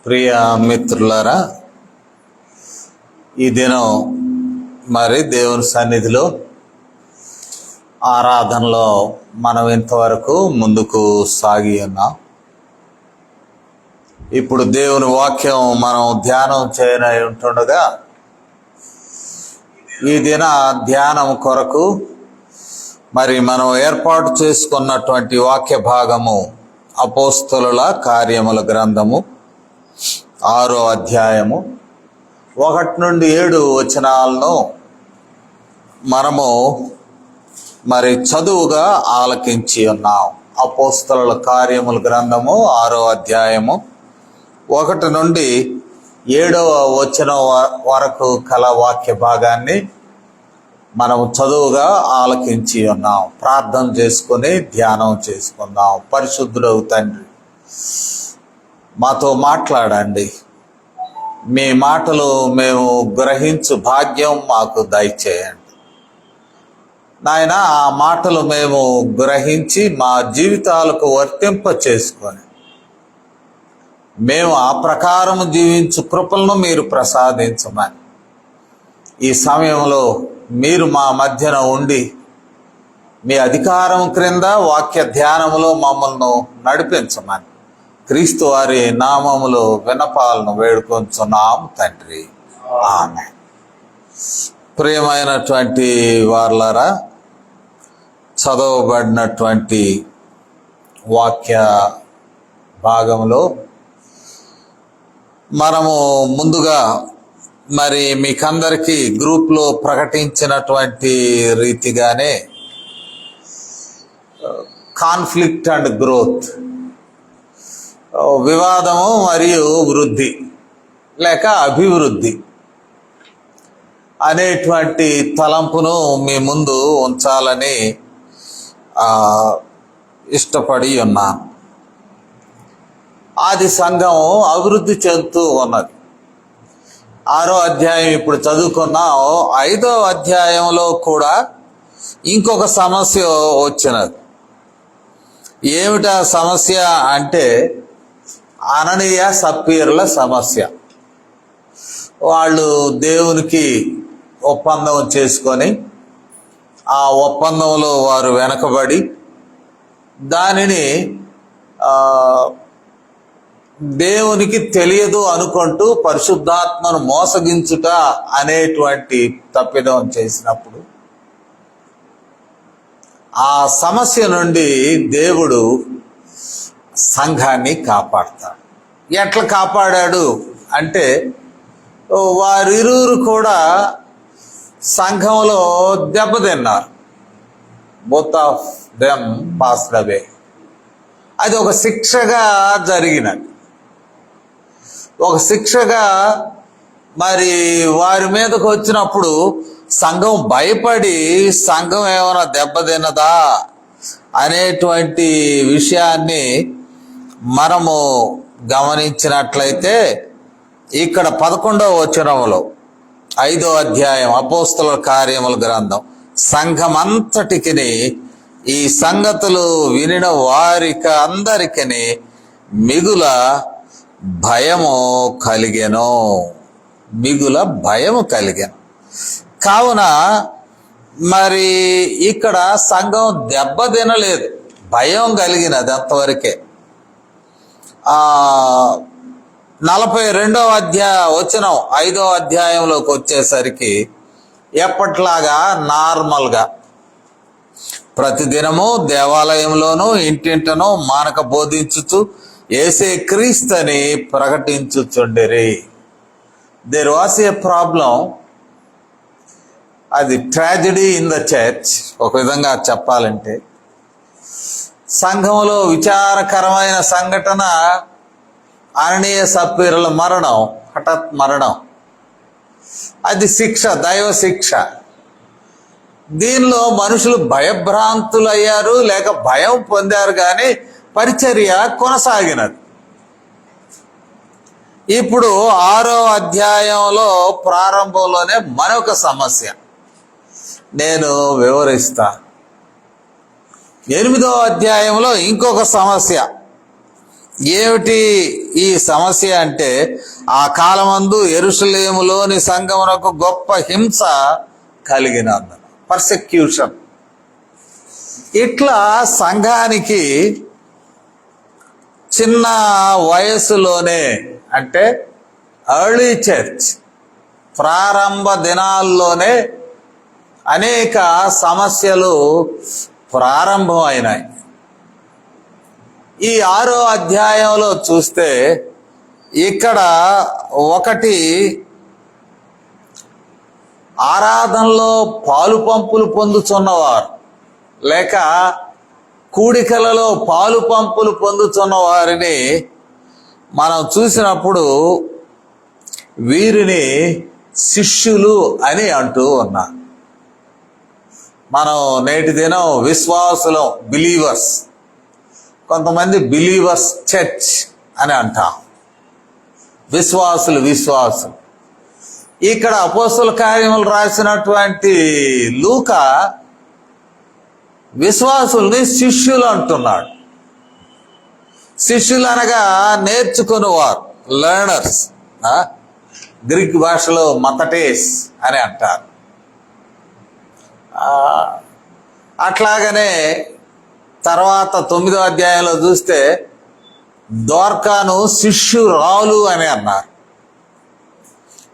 ప్రియ మిత్రులారా, ఈ దినం మరి దేవుని సన్నిధిలో ఆరాధనలో మనం ఇంతవరకు ముందుకు సాగి ఉన్నాం. ఇప్పుడు దేవుని వాక్యం మనం ధ్యానం చేయనై ఉంటుండగా ఈ దిన ధ్యానం కొరకు మరి మనం ఏర్పాటు చేసుకున్నటువంటి వాక్య భాగము అపోస్తలుల కార్యముల గ్రంథము 6వ అధ్యాయము 1 నుండి 7 వచనాలను మనము మరి చదువుగా ఆలకించి ఉన్నాం. అపోస్తలుల కార్యముల గ్రంథము 6వ అధ్యాయము 1 నుండి 7వ వచనం వరకు కల వాక్య భాగాన్ని మనము చదువుగా ఆలకించి ఉన్నాం. ప్రార్థన చేసుకుని ధ్యానం చేసుకుందాం. పరిశుద్ధుడవు తండ్రి, మాతో మాట్లాడండి. మీ మాటలు మేము గ్రహించు భాగ్యం మాకు దయచేయండి నాయన. ఆ మాటలు మేము గ్రహించి మా జీవితాలకు వర్తింప చేసుకొని మేము ఆ ప్రకారం జీవించు కృపలను మీరు ప్రసాదించమని ఈ సమయంలో మీరు మా మధ్యన ఉండి మీ అధికారం క్రింద వాక్య ధ్యానములో మమ్మల్ని నడిపించమని క్రీస్తు వారి నామములో విన్నపాలను వేడుకొంచున్నాం తండ్రి, ఆమేన్. ప్రియమైనటువంటి వారలారా, చదవబడినటువంటి వాక్య భాగంలో మనము ముందుగా మరి మీకందరికీ గ్రూప్లో ప్రకటించినటువంటి రీతిగానే కాన్ఫ్లిక్ట్ అండ్ గ్రోత్, వివాదము మరియు వృద్ధి లేక అభివృద్ధి అనేటువంటి తలంపును మీ ముందు ఉంచాలని ఇష్టపడి ఉన్నాను. ఆది సంఘం అభివృద్ధి చెందుతూ ఉన్నది. 6వ అధ్యాయం ఇప్పుడు చదువుకున్నాం. 5వ అధ్యాయంలో కూడా ఇంకొక సమస్య వచ్చినది. ఏమిటా సమస్య అంటే అననీయ సప్పీరుల సమస్య. వాళ్ళు దేవునికి ఒప్పందం చేసుకొని ఆ ఒప్పందంలో వారు వెనకబడి దానిని దేవునికి తెలియదు అనుకుంటూ పరిశుద్ధాత్మను మోసగించుట అనేటువంటి తప్పిదం చేసినప్పుడు ఆ సమస్య నుండి దేవుడు సంఘాన్ని కాపాడతాడు. ఎట్లా కాపాడాడు అంటే, వారిరువురు కూడా సంఘంలో దెబ్బతిన్నారు. Both of them passed away. అది ఒక శిక్షగా జరిగినది. ఒక శిక్షగా మరి వారి మీదకు వచ్చినప్పుడు సంఘం భయపడి సంఘం ఏమైనా దెబ్బతిన్నదా అనేటువంటి విషయాన్ని మనము గమనించినట్లయితే ఇక్కడ 11వ వచనంలో 5వ అధ్యాయం అపోస్తలుల కార్యముల గ్రంథం, సంఘమంతటికి ఈ సంగతులు వినిన వారికి అందరికీ మిగుల భయము కలిగెను. మిగుల భయము కలిగెను. కావున మరి ఇక్కడ సంఘం దెబ్బతినలేదు, భయం కలిగినది అంతవరకే. 42వ వచనం 5వ అధ్యాయంలోకి వచ్చేసరికి ఎప్పట్లాగా నార్మల్గా ప్రతిదినము దేవాలయంలోనూ ఇంటింటనూ మానక బోధించుచు యేసే క్రీస్తుని ప్రకటించుచుండిరి. There was a problem. అది ట్రాజడీ ఇన్ ద చర్చ్. ఒక విధంగా చెప్పాలంటే సంఘంలో విచారకరమైన సంఘటన అననీయ సప్పీరుల మరణం, హఠాత్ మరణం. అది శిక్ష, దైవ శిక్ష. దీనిలో మనుషులు భయభ్రాంతులయ్యారు, లేక భయం పొందారు, కానీ పరిచర్య కొనసాగినది. ఇప్పుడు 6వ అధ్యాయంలో ప్రారంభంలోనే మరొక సమస్య నేను వివరిస్తా. 8వ అధ్యాయంలో ఇంకొక సమస్య, ఏమిటి ఈ సమస్య అంటే, ఆ కాలమందు యెరూషలేములోని సంఘమునకు గొప్ప హింస కలిగినందున, పర్సెక్యూషన్. ఇట్లా సంఘానికి చిన్న వయసులోనే, అంటే ఎర్లీ చర్చ్ ప్రారంభ దినాల్లోనే అనేక సమస్యలు ప్రారంభమైనాయి. ఈ 6వ అధ్యాయంలో చూస్తే ఇక్కడ ఒకటి, ఆరాధనలో పాలు పంపులు పొందుతున్నవారు లేక కూడికలలో పాలు పంపులు పొందుతున్న వారిని మనం చూసినప్పుడు వీరిని శిష్యులు అని అంటూ ఉన్నారు. మనం నేటి దినం విశ్వాసులం, బిలీవర్స్, కొంతమంది బిలీవర్స్ చర్చ్ అని అంటాం. విశ్వాసులు. ఇక్కడ అపోస్తల కార్యములు రాసినటువంటి లూకా విశ్వాసుల్ని శిష్యులు అంటున్నాడు. శిష్యులు అనగా నేర్చుకునేవారు, లెర్నర్స్. గ్రీక్ భాషలో మతటేస్ అని అంటారు. అట్లాగనే తర్వాత 9వ అధ్యాయంలో చూస్తే దోర్కాను శిష్యురాలు అని అన్నారు.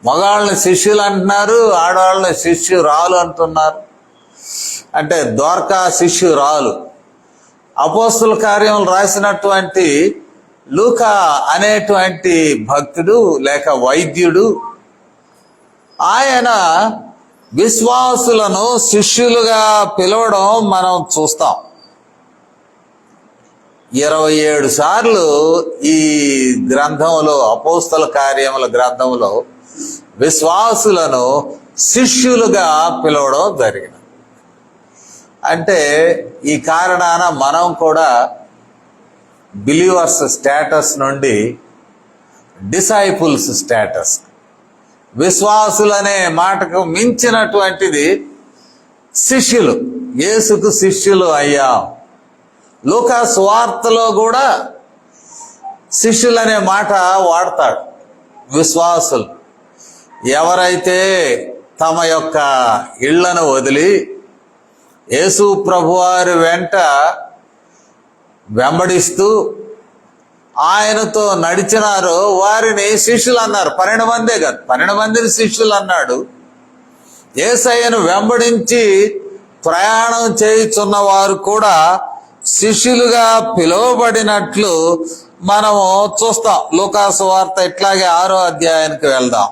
మగవాళ్ళని శిష్యులు అంటున్నారు, ఆడవాళ్ళని శిష్యురాలు అంటున్నారు. అంటే దోర్కా శిష్యురాలు. అపోస్తల కార్యములు రాసినటువంటి లూకా అనేటువంటి భక్తుడు లేక వైద్యుడు, ఆయన విశ్వాసులను శిష్యులుగా పిలవడం మనం చూస్తాం. 27 సార్లు ఈ గ్రంథంలో, అపోస్తల కార్యముల గ్రంథంలో విశ్వాసులను శిష్యులుగా పిలవడం జరిగింది. అంటే ఈ కారణాన మనం కూడా బిలీవర్స్ స్టేటస్ నుండి డిసైపుల్స్ స్టేటస్, విశ్వాసులనే మాటకు మించినటువంటిది శిష్యులు, యేసుకు శిష్యులు అయ్యాం. లూకా సువార్తలో కూడా శిష్యులనే మాట వాడతాడు. విశ్వాసులు ఎవరైతే తమ యొక్క ఇళ్లను వదిలి యేసు ప్రభువారి వెంట వెంబడిస్తూ ఆయనతో నడిచినారో వారిని శిష్యులు అన్నారు. 12 మందే కాదు, 12 మందిని శిష్యులు అన్నాడు. యేసయ్యను వెంబడించి ప్రయాణం చేయుచున్న వారు కూడా శిష్యులుగా పిలువబడినట్లు మనము చూస్తాం. లూకా సువార్త ఇట్లాగే 6వ అధ్యాయానికి వెళ్దాం.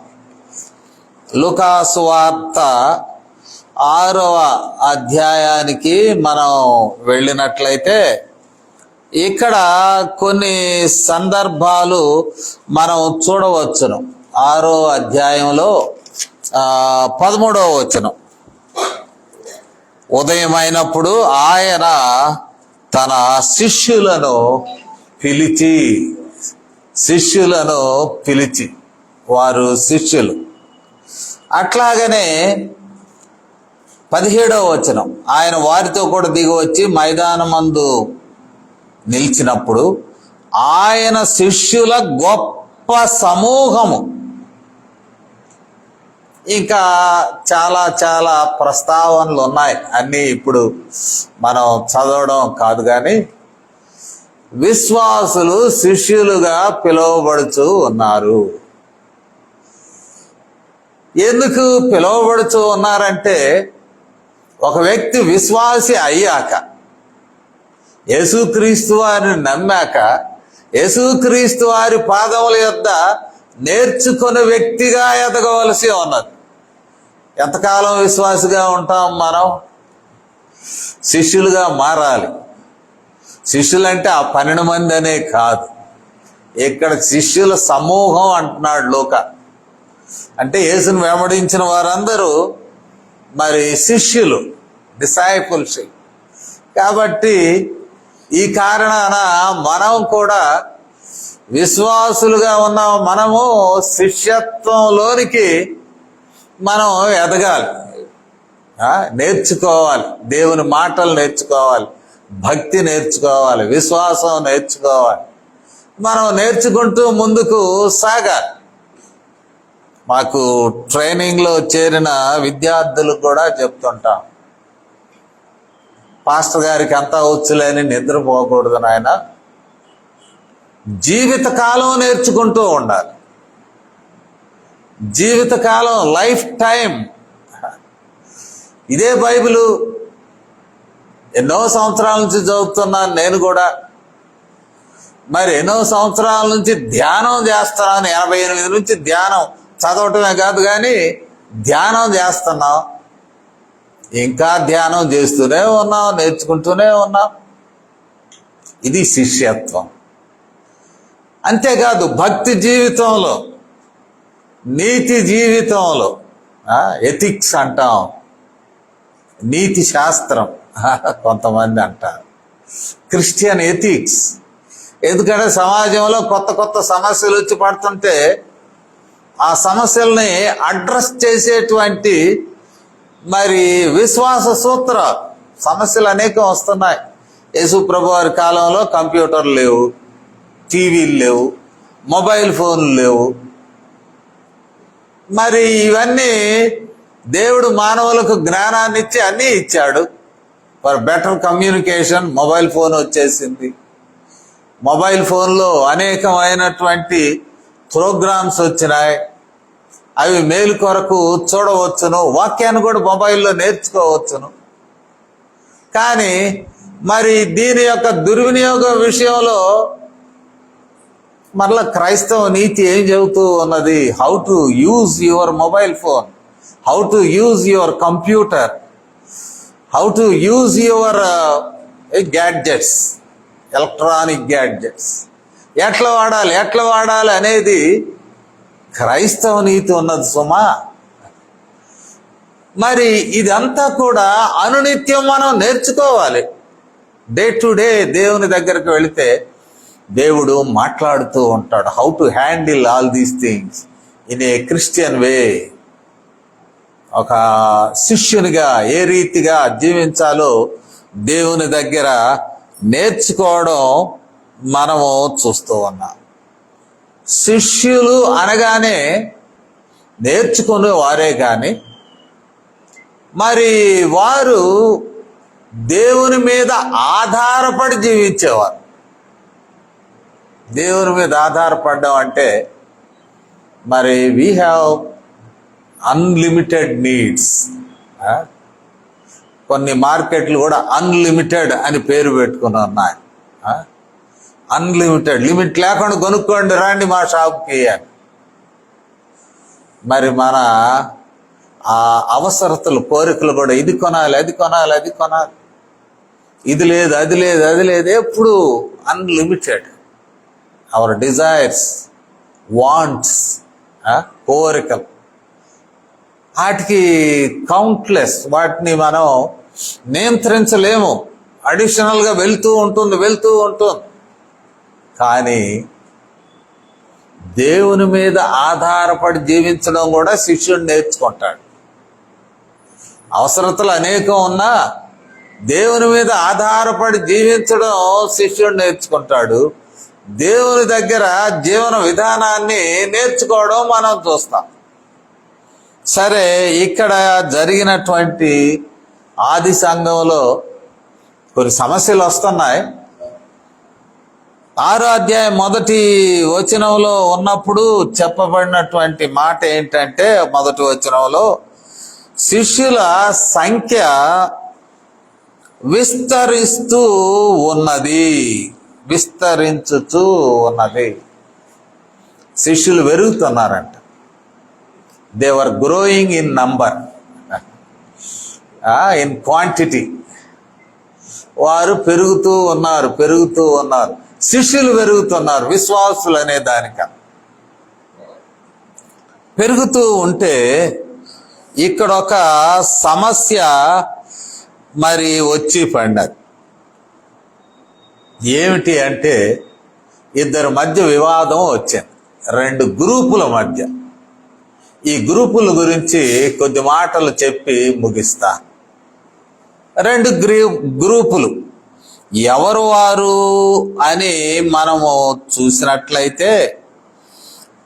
లూకా సువార్త 6వ అధ్యాయానికి మనం వెళ్ళినట్లయితే ఇక్కడ కొన్ని సందర్భాలు మనం చూడవచ్చును. 6వ అధ్యాయంలో 13వ వచనం, ఉదయమైనప్పుడు ఆయన తన శిష్యులను పిలిచి వారు శిష్యులు. అట్లాగనే 17వ వచనం, ఆయన వారితో కూడా దిగి వచ్చి మైదానమందు నిలిచినప్పుడు ఆయన శిష్యుల గొప్ప సమూహము. ఇంకా చాలా చాలా ప్రస్తావనలు ఉన్నాయి, అన్నీ ఇప్పుడు మనం చదవడం కాదు. కానీ విశ్వాసులు శిష్యులుగా పిలువబడుతూ ఉన్నారు. ఎందుకు పిలువబడుతూ ఉన్నారంటే, ఒక వ్యక్తి విశ్వాసి అయ్యాక, యేసుక్రీస్తు వారిని నమ్మాక, యేసుక్రీస్తు వారి పాదముల యొద్ద నేర్చుకునే వ్యక్తిగా ఎదగవలసి ఉన్నది. ఎంతకాలం విశ్వాసిగా ఉంటాం మనం? శిష్యులుగా మారాలి. శిష్యులంటే ఆ 12 మంది అనే కాదు, ఇక్కడ శిష్యుల సమూహం అంటున్నాడు లూకా. అంటే యేసును వెంబడించిన వారందరూ మరి శిష్యులు, డిసైపుల్షిప్. కాబట్టి ఈ కారణాన మనం కూడా విశ్వాసులుగా ఉన్న మనము శిష్యత్వంలోనికి మనం ఎదగాలి, నేర్చుకోవాలి. దేవుని మాటలు నేర్చుకోవాలి, భక్తి నేర్చుకోవాలి, విశ్వాసం నేర్చుకోవాలి. మనం నేర్చుకుంటూ ముందుకు సాగాలి. మాకు ట్రైనింగ్లో చేరిన విద్యార్థులకు కూడా చెప్తుంటాం, పాస్టర్ గారికి అంతా వచ్చులేని నిద్రపోకూడదు నాయన, జీవితకాలం నేర్చుకుంటూ ఉండాలి. జీవితకాలం, లైఫ్ టైం. ఇదే బైబిలు ఎన్నో సంవత్సరాల నుంచి చదువుతున్నాను నేను కూడా. మరి ఎన్నో సంవత్సరాల నుంచి ధ్యానం చేస్తున్నాను. 88 నుంచి ధ్యానం చదవటమే కాదు కానీ ధ్యానం చేస్తున్నాం. ఇంకా ధ్యానం చేస్తూనే ఉన్నాం, నేర్చుకుంటూనే ఉన్నాం. ఇది శిష్యత్వం. అంతేకాదు భక్తి జీవితంలో, నీతి జీవితంలో, ఎథిక్స్ అంటాం, నీతి శాస్త్రం కొంతమంది అంటారు, క్రిస్టియన్ ఎథిక్స్. ఎందుకంటే సమాజంలో కొత్త కొత్త సమస్యలు వచ్చి పడుతుంటే ఆ సమస్యల్ని అడ్రస్ చేసేటువంటి మరి విశ్వాస సూత్రాలు, సమస్యలు అనేకం వస్తున్నాయి. యేసు ప్రభు వారి కాలంలో కంప్యూటర్లు లేవు, టీవీలు లేవు, మొబైల్ ఫోన్లు లేవు. మరి ఇవన్నీ దేవుడు మానవులకు జ్ఞానాన్ని ఇచ్చి అన్నీ ఇచ్చాడు. For better communication mobile phone వచ్చేసింది. మొబైల్ ఫోన్లో అనేకమైనటువంటి ప్రోగ్రామ్స్ వచ్చినాయి. అవి మేలు కొరకు చూడవచ్చును, వాక్యాన్ని కూడా మొబైల్లో నేర్చుకోవచ్చును. కానీ మరి దీని యొక్క దుర్వినియోగం విషయంలో మరలా క్రైస్తవ నీతి ఏం చెబుతూ ఉన్నది? How to use your mobile phone, how to use your computer, how to use your gadgets, electronic gadgets ఎట్లా వాడాలి అనేది క్రైస్తవ నీతి ఉన్నది సుమా. మరి ఇదంతా కూడా అనునిత్యం మనం నేర్చుకోవాలి. డే టు డే దేవుని దగ్గరకు వెళితే దేవుడు మాట్లాడుతూ ఉంటాడు. How to handle all these things in a Christian way. ఒక శిష్యునిగా ఏ రీతిగా జీవించాలో దేవుని దగ్గర నేర్చుకోవడం మనము చూస్తూ ఉన్నాం. శిష్యులు అనగానే నేర్చుకునే వారే కానీ మరి వారు దేవుని మీద ఆధారపడి జీవించేవారు. దేవుని మీద ఆధారపడడం అంటే మరి వీ హ్యావ్ అన్లిమిటెడ్ నీడ్స్. కొన్ని మార్కెట్లు కూడా అన్లిమిటెడ్ అని పేరు పెట్టుకుని ఉన్నాయి. అన్లిమిటెడ్, లిమిట్ లేకుండా కొనుక్కోండి రండి మా షాప్కి అని. మరి మన ఆ అవసరతలు, కోరికలు కూడా ఇది కొనాలి, అది కొనాలి, అది కొనాలి, ఇది లేదు, అది లేదు, అది లేదు, ఎప్పుడు అన్లిమిటెడ్. అవర్ డిజైర్స్, వాంట్స్, కోరికలు, వాటికి కౌంట్లెస్, వాటిని మనం నియంత్రించలేము. అడిషనల్గా వెళ్తూ ఉంటుంది. కానీ దేవుని మీద ఆధారపడి జీవించడం కూడా శిష్యుడు నేర్చుకుంటాడు. అవసరతలు అనేకం ఉన్నా దేవుని మీద ఆధారపడి జీవించడం శిష్యుడు నేర్చుకుంటాడు. దేవుని దగ్గర జీవన విధానాన్ని నేర్చుకోవడం మనం చూస్తాం. సరే, ఇక్కడ జరిగినటువంటి ఆది సంఘంలో కొన్ని సమస్యలు వస్తున్నాయి. 6వ అధ్యాయం 1వ వచనంలో ఉన్నప్పుడు చెప్పబడినటువంటి మాట ఏంటంటే, 1వ వచనంలో శిష్యుల సంఖ్య విస్తరిస్తూ విస్తరించుతూ ఉన్నది. శిష్యులు పెరుగుతున్నారంట. They were growing in number, in quantity. వారు పెరుగుతూ ఉన్నారు. శిష్యులు పెరుగుతున్నారు. విశ్వాసులు అనే దానిక పెరుగుతూ ఉంటే ఇక్కడ ఒక సమస్య మరి వచ్చి పడినది. ఏమిటి అంటే, ఇద్దరి మధ్య వివాదం వచ్చింది, 2 గ్రూపుల మధ్య. ఈ గ్రూపుల గురించి కొద్ది మాటలు చెప్పి ముగిస్తా. 2 గ్రూపులు. ఎవరు వారు అని మనము చూసినట్లయితే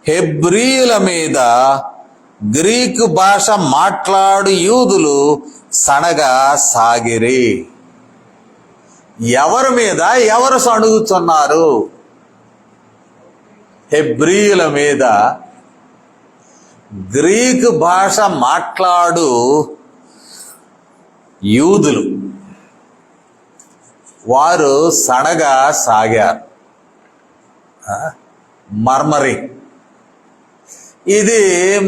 హెబ్రీయుల మీద గ్రీకు భాష మాట్లాడు యూదులు సనగా సాగిరి. ఎవరి మీద ఎవరు సణుగుతున్నారు? హెబ్రీయుల మీద గ్రీకు భాష మాట్లాడు యూదులు వారు సడగా సాగారు. మర్మరింగ్. ఇది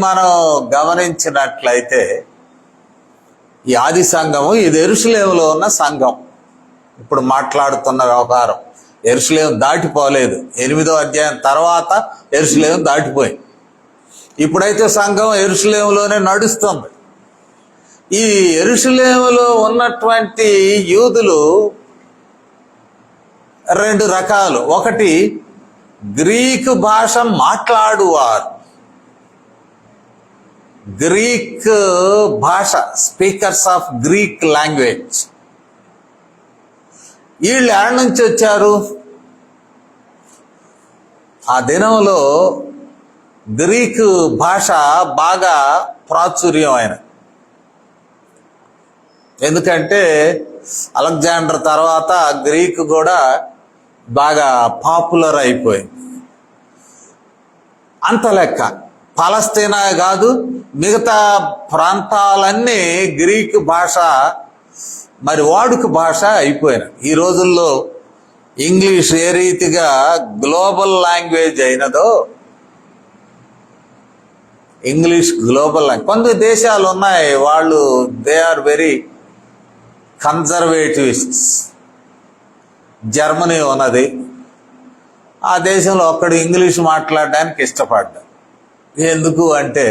మనం గమనించినట్లయితే ఈ ఆది సంఘము ఇది యెరూషలేములో ఉన్న సంఘం. ఇప్పుడు మాట్లాడుతున్న వ్యవహారం యెరూషలేము దాటిపోలేదు. 8వ అధ్యాయం తర్వాత యెరూషలేము దాటిపోయింది. ఇప్పుడైతే సంఘం యెరూషలేములోనే నడుస్తుంది. ఈ యెరూషలేములో ఉన్నటువంటి యూదులు 2 రకాలు. ఒకటి గ్రీకు భాష మాట్లాడువారు, గ్రీక్ భాష, స్పీకర్స్ ఆఫ్ గ్రీక్ లాంగ్వేజ్. వీళ్ళు ఎక్కడి నుంచి వచ్చారు? ఆ దినంలో గ్రీకు భాష బాగా ప్రాచుర్యం అయిన, ఎందుకంటే అలెగ్జాండర్ తర్వాత గ్రీకు కూడా బాగా పాపులర్ అయిపోయింది. అంత లెక్క పాలస్తీనా కాదు, మిగతా ప్రాంతాలన్నీ గ్రీకు భాష మరి వాడుక భాష అయిపోయినాయి. ఈ రోజుల్లో ఇంగ్లీష్ ఏ రీతిగా గ్లోబల్ లాంగ్వేజ్ అయినదో, ఇంగ్లీష్ గ్లోబల్ లాంగ్వేజ్. కొన్ని దేశాలు ఉన్నాయి, వాళ్ళు they are very conservativists. Germany ఉన్నది, ఆ దేశంలో ఒక్కడు ఇంగ్లీష్ మాట్లాడడానికి ఇష్టపడ్డా. ఎందుకు అంటే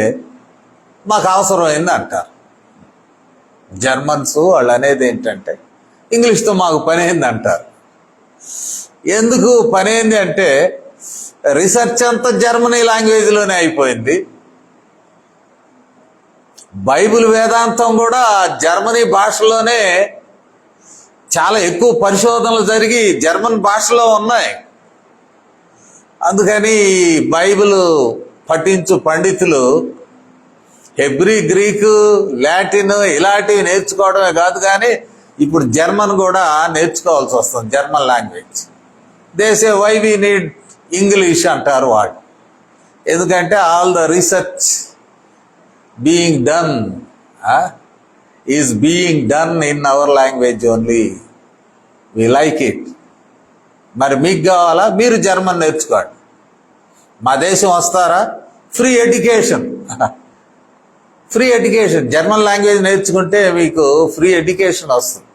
మాకు అవసరమైంది అంటారు. జర్మన్స్ వాళ్ళు అనేది ఏంటంటే ఇంగ్లీష్తో మాకు పని ఏంది అంటారు. ఎందుకు పని ఏంది అంటే రీసెర్చ్ అంతా జర్మనీ లాంగ్వేజ్లోనే అయిపోయింది. బైబిల్ వేదాంతం కూడా జర్మనీ భాషలోనే చాలా ఎక్కువ పరిశోధనలు జరిగి జర్మన్ భాషలో ఉన్నాయి. అందుకని బైబిల్ పఠించు పండితులు హెబ్రీ, గ్రీకు, లాటిన్ ఇలాంటివి నేర్చుకోవడమే కాదు, కానీ ఇప్పుడు జర్మన్ కూడా నేర్చుకోవాల్సి వస్తుంది. జర్మన్ లాంగ్వేజ్ దేశే వై వి నీడ్ ఇంగ్లీష్ అంటారు వాళ్ళు. ఎందుకంటే all the research being done is being done in our language only. We like it. మరి మీకు కావాలా? మీరు జర్మన్ నేర్చుకోండి. మా దేశం వస్తారా? Free education. Free education. German language నేర్చుకుంటే మీకు ఫ్రీ ఎడ్యుకేషన్ వస్తుంది.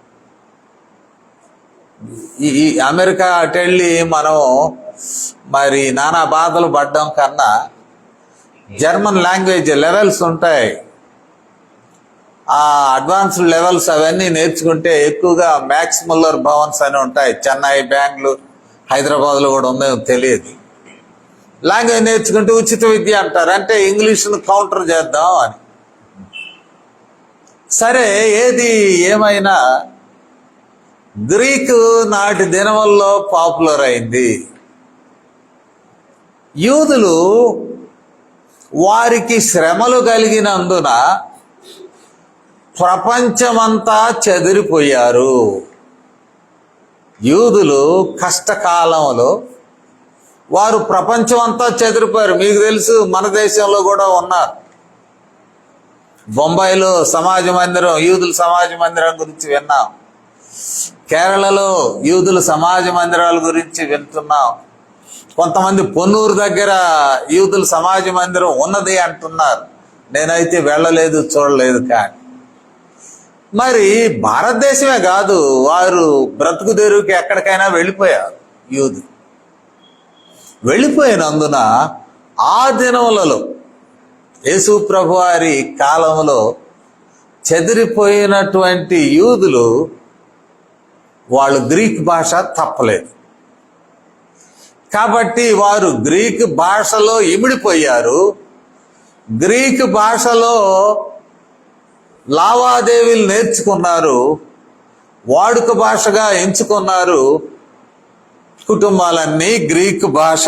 ఈ అమెరికా అటెళ్ళి మనం మరి నానా బాధలు పడ్డం కన్నా జర్మన్ లాంగ్వేజ్ లెవెల్స్ ఉంటాయి, ఆ అడ్వాన్స్డ్ లెవెల్స్ అవన్నీ నేర్చుకుంటే ఎక్కువగా మ్యాక్స్ ముల్లర్ భవన్స్ అని ఉంటాయి. చెన్నై, బెంగళూరు, హైదరాబాద్లో కూడా ఉందేమో తెలియదు. లాంగ్వేజ్ నేర్చుకుంటే ఉచిత విద్య అంటారు, అంటే ఇంగ్లీష్ను కౌంటర్ చేద్దాం అని. సరే, ఏది ఏమైనా గ్రీకు నాటి దినముల్లో పాపులర్ అయింది. యూదులు వారికి శ్రమలు కలిగినందున ప్రపంచమంతా చెదిరిపోయారు. యూదులు కష్టకాలంలో వారు ప్రపంచం అంతా చెదిరిపోయారు. మీకు తెలుసు, మన దేశంలో కూడా ఉన్నారు. బొంబాయిలో సమాజ మందిరం, యూదుల సమాజ మందిరం గురించి విన్నాం. కేరళలో యూదుల సమాజ మందిరాల గురించి వింటున్నాం. కొంతమంది పొన్నూరు దగ్గర యూదుల సమాజ మందిరం ఉన్నది అంటున్నారు. నేనైతే వెళ్ళలేదు, చూడలేదు. కానీ మరి భారతదేశమే కాదు, వారు బ్రతుకు తెరువుకి ఎక్కడికైనా వెళ్ళిపోయారు. యూదు వెళ్ళిపోయినందున ఆ దినములలో యేసు ప్రభువారి కాలంలో చెదిరిపోయినటువంటి యూదులు వాళ్ళు గ్రీక్ భాష తప్పలేదు. కాబట్టి వారు గ్రీక్ భాషలో ఇమిడిపోయారు. గ్రీక్ భాషలో లావాదేవీలు నేర్చుకున్నారు. వాడుక భాషగా ఎంచుకున్నారు. కుటుంబాలన్నీ గ్రీక్ భాష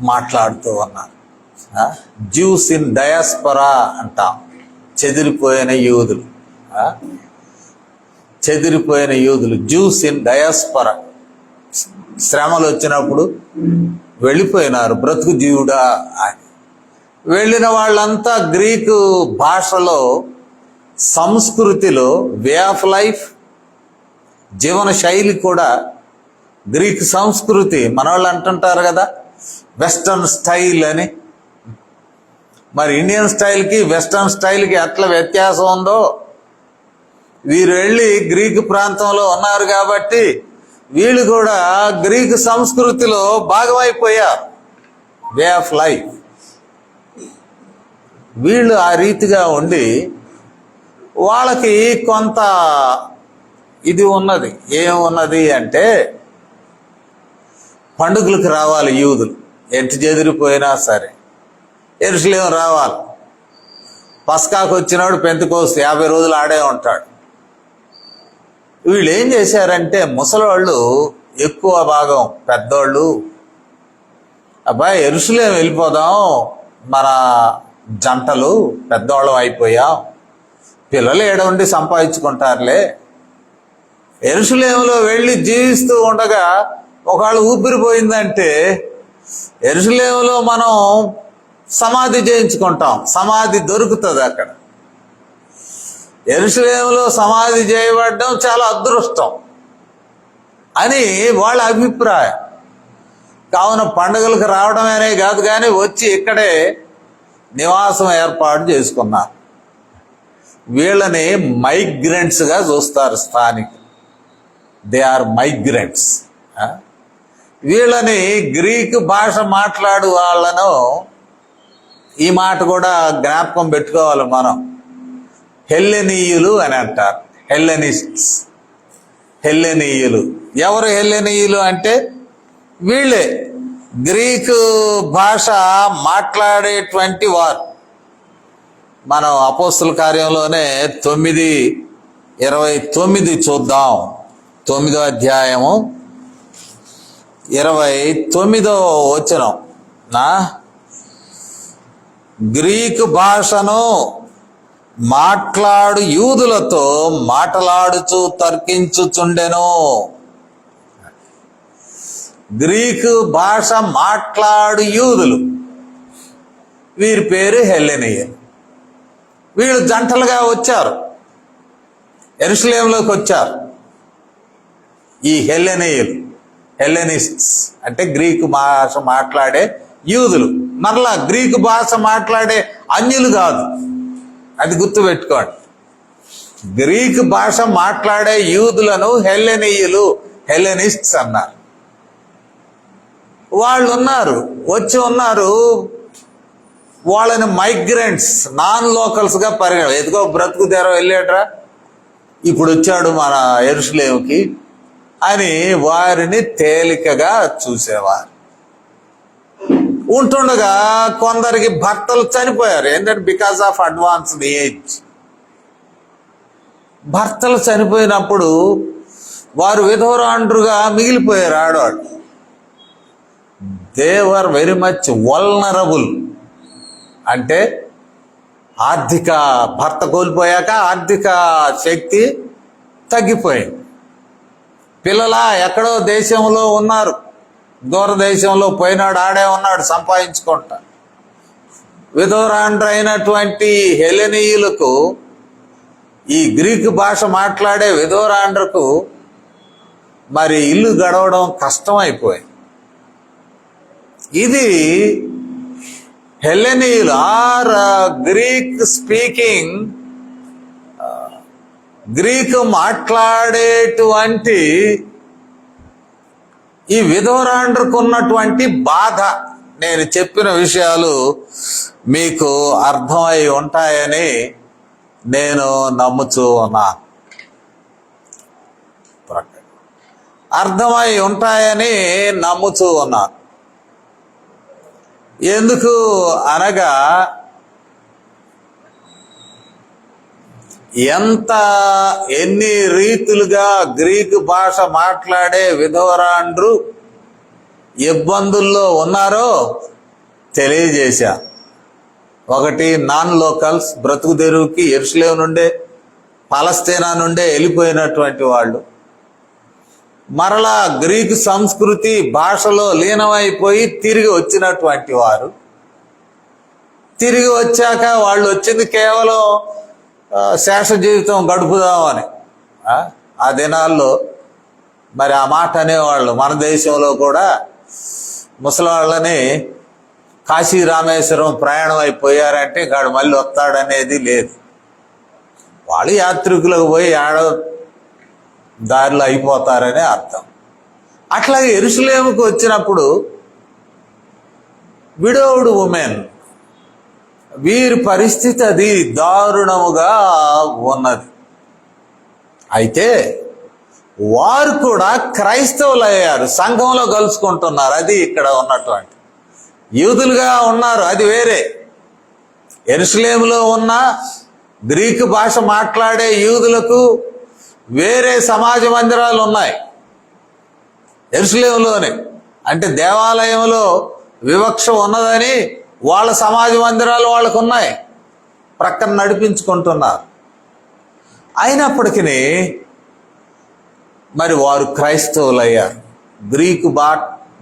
మాట్లాడుతూ ఉన్నారు. జ్యూస్ ఇన్ డయాస్పరా అంటాం, చెదిరిపోయిన యూదులు. చెదిరిపోయిన యూదులు, జ్యూస్ ఇన్ డయాస్పరా. శ్రమలు వచ్చినప్పుడు వెళ్ళిపోయినారు, బ్రతుకు జీవుడా అని. వెళ్ళిన వాళ్ళంతా గ్రీకు భాషలో, సంస్కృతిలో, వే ఆఫ్ లైఫ్, జీవన శైలి కూడా గ్రీక్ సంస్కృతి. మన వాళ్ళు అంటుంటారు కదా వెస్టర్న్ స్టైల్ అని. మరి ఇండియన్ స్టైల్కి వెస్టర్న్ స్టైల్కి ఎట్లా వ్యత్యాసం ఉందో, వీరు వెళ్ళి గ్రీకు ప్రాంతంలో ఉన్నారు కాబట్టి వీళ్ళు కూడా గ్రీకు సంస్కృతిలో భాగమైపోయారు. Way of life. వీళ్ళు ఆ రీతిగా ఉండి వాళ్ళకి కొంత ఇది ఉన్నది. ఏమున్నది అంటే, పండుగలకు రావాలి యూదులు, ఎటు చెదిరిపోయినా సరే యెరూషలేము రావాలి. పస్కాకు వచ్చినాడు పెంతెకోస్తు 50 రోజులు ఆడే ఉంటాడు. వీళ్ళు ఏం చేశారంటే, ముసలోళ్ళు ఎక్కువ భాగం, పెద్దోళ్ళు, అబ్బాయి యెరూషలేము వెళ్ళిపోదాం, మన జంటలు పెద్దవాళ్ళం అయిపోయాం, పిల్లలు ఏడవండి సంపాదించుకుంటారులే. యెరూషలేములో వెళ్ళి జీవిస్తూ ఉండగా ఒకవేళ ఊపిరిపోయిందంటే యెరూషలేములో మనం సమాధి చేయించుకుంటాం, సమాధి దొరుకుతుంది అక్కడ. యెరూషలేములో సమాధి చేయబడడం చాలా అదృష్టం అని వాళ్ళ అభిప్రాయం. కావున పండుగలకు రావడమేనే కాదు కానీ వచ్చి ఇక్కడే నివాసం ఏర్పాటు చేసుకున్నారు. వీళ్ళని మైగ్రెంట్స్గా చూస్తారు స్థానికులు. They are migrants. వీళ్ళని గ్రీకు భాష మాట్లాడు వాళ్ళను, ఈ మాట కూడా జ్ఞాపకం పెట్టుకోవాలి మనం, హెల్లెనీయులు అని అంటారు. హెల్లెనిస్ట్స్, హెల్లెనీయులు. ఎవరు హెల్లెనీయులు అంటే వీళ్ళే గ్రీకు భాష మాట్లాడేటువంటి వారు. మనం అపోస్తుల కార్యంలోనే 9:29 చూద్దాం. 9వ అధ్యాయము 29వ వచనం. గ్రీకు భాషను మాట్లాడు యూదులతో మాటలాడుచు తర్కించుచుండెను. గ్రీకు భాష మాట్లాడు యూదులు, వీరి పేరు హెల్లెనీయులు. వీళ్ళు జంటలుగా వచ్చారు, యెరూషలేములోకి వచ్చారు. ఈ హెల్లెనీయులు, హెల్లెనిస్ట్స్ అంటే గ్రీకు భాష మాట్లాడే యూదులు. మరలా గ్రీకు భాష మాట్లాడే అన్యులు కాదు, అది గుర్తుపెట్టుకోండి. గ్రీకు భాష మాట్లాడే యూదులను హెల్లెనీయులు, హెల్లెనిస్ట్స్ అన్నారు. వాళ్ళు ఉన్నారు, వచ్చి ఉన్నారు. వాళ్ళని మైగ్రెంట్స్, నాన్ లోకల్స్గా ఎదుగో బ్రతుకు తెర వెళ్ళాడ్రా, ఇప్పుడు వచ్చాడు మన యెరూషలేముకి అని వారిని తేలికగా చూసేవారు. ఉంటుండగా కొందరికి భర్తలు చనిపోయారు. ఏంటంటే బికాస్ ఆఫ్ అడ్వాన్స్డ్ ఏజ్. భర్తలు చనిపోయినప్పుడు వారు విధవరాండ్రుగా మిగిలిపోయారు ఆడవాళ్ళు. They were very much vulnerable. అంటే ఆర్థిక, భర్త కోల్పోయాక ఆర్థిక శక్తి తగ్గిపోయింది. పిల్లల ఎక్కడో దేశంలో ఉన్నారు, దూరదేశంలో పోయినాడు, ఆడే ఉన్నాడు సంపాదించుకుంటా. విధవరాండ్రు అయినటువంటి హెల్లెనీయులకు, ఈ గ్రీకు భాష మాట్లాడే విధవరాండ్రకు మరి ఇల్లు గడవడం కష్టమైపోయింది. ఇది హెల్లెనీయులు ఆర్ గ్రీక్ స్పీకింగ్, గ్రీకు మాట్లాడేటువంటి ఈ విధవరాండ్రకు ఉన్నటువంటి బాధ. నేను చెప్పిన విషయాలు మీకు అర్థమై ఉంటాయని నేను నమ్ముతూ ఉన్నాను. అర్థమై ఉంటాయని నమ్ముతూ ఉన్నాను. ఎందుకు అనగా ఎన్ని రీతులుగా గ్రీకు భాష మాట్లాడే విధవరాండ్రు ఇబ్బందుల్లో ఉన్నారో తెలియజేశా. ఒకటి, నాన్ లోకల్స్, బ్రతుకు తెరువుకి యెరూషలేము నుండే, పాలస్తీనా నుండే వెళ్ళిపోయినటువంటి వాళ్ళు, మరలా గ్రీకు సంస్కృతి భాషలో లీనమైపోయి తిరిగి వచ్చినటువంటి వారు, తిరిగి వచ్చాక వాళ్ళు వచ్చింది కేవలం శేష జీవితం గడుపుదామని. ఆ దినాల్లో మరి ఆ మాట అనేవాళ్ళు. మన దేశంలో కూడా ముసలాళ్ళని కాశీ రామేశ్వరం ప్రయాణం అయిపోయారంటే గాడు మళ్ళీ వస్తాడనేది లేదు. వాళ్ళు యాత్రికులకు పోయి దారిలో అయిపోతారనే అర్థం. అట్లాగే యెరూషలేముకు వచ్చినప్పుడు విడోవుడ్ ఉమెన్, వీరి పరిస్థితి అది దారుణముగా ఉన్నది. అయితే వారు కూడా క్రైస్తవులు అయ్యారు, సంఘంలో కలుసుకుంటున్నారు. అది ఇక్కడ ఉన్నటువంటి యూదులుగా ఉన్నారు, అది వేరే. యెరూషలేములో ఉన్న గ్రీకు భాష మాట్లాడే యూదులకు వేరే సమాజ మందిరాలు ఉన్నాయి యెరూషలేములోనే. అంటే దేవాలయంలో వివక్ష ఉన్నదని వాళ్ళ సమాజ మందిరాలు వాళ్ళకు ఉన్నాయి, ప్రక్కన నడిపించుకుంటున్నారు. అయినప్పటికీ మరి వారు క్రైస్తవులయ్యారు. గ్రీకు